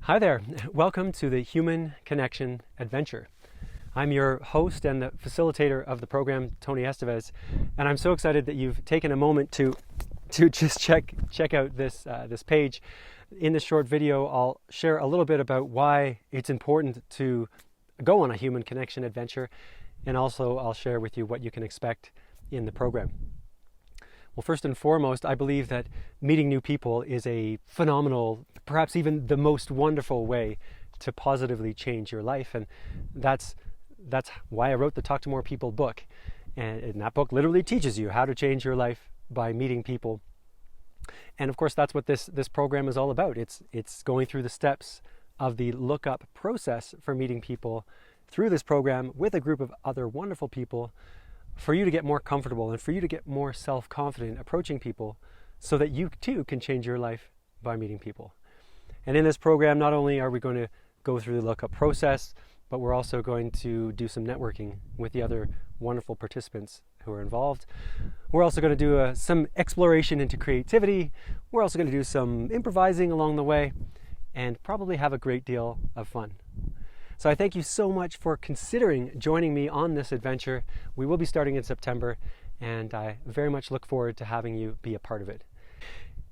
Hi there, welcome to the Human Connection Adventure. I'm your host and the facilitator of the program, Tony Esteves, and I'm so excited that you've taken a moment to just check out this page. In this short video, I'll share a little bit about why it's important to go on a human connection adventure, and also I'll share with you what you can expect in the program. Well, first and foremost, I believe that meeting new people is a phenomenal, perhaps even the most wonderful way to positively change your life. And that's why I wrote the Talk to More People book. And that book literally teaches you how to change your life by meeting people. And of course, that's what this program is all about. It's going through the steps of the lookup process for meeting people through this program with a group of other wonderful people, for you to get more comfortable and for you to get more self-confident approaching people so that you too can change your life by meeting people. And in this program, not only are we going to go through the lookup process, but we're also going to do some networking with the other wonderful participants who are involved. We're also going to do some exploration into creativity. We're also going to do some improvising along the way and probably have a great deal of fun. So I thank you so much for considering joining me on this adventure. We will be starting in September, and I very much look forward to having you be a part of it.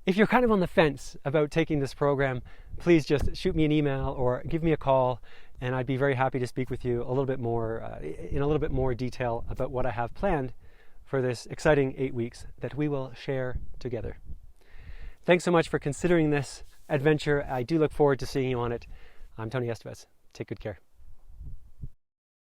If you're kind of on the fence about taking this program, please just shoot me an email or give me a call, and I'd be very happy to speak with you a little bit more, in a little bit more detail about what I have planned for this exciting 8 weeks that we will share together. Thanks so much for considering this adventure. I do look forward to seeing you on it. I'm Tony Esteves. Take good care.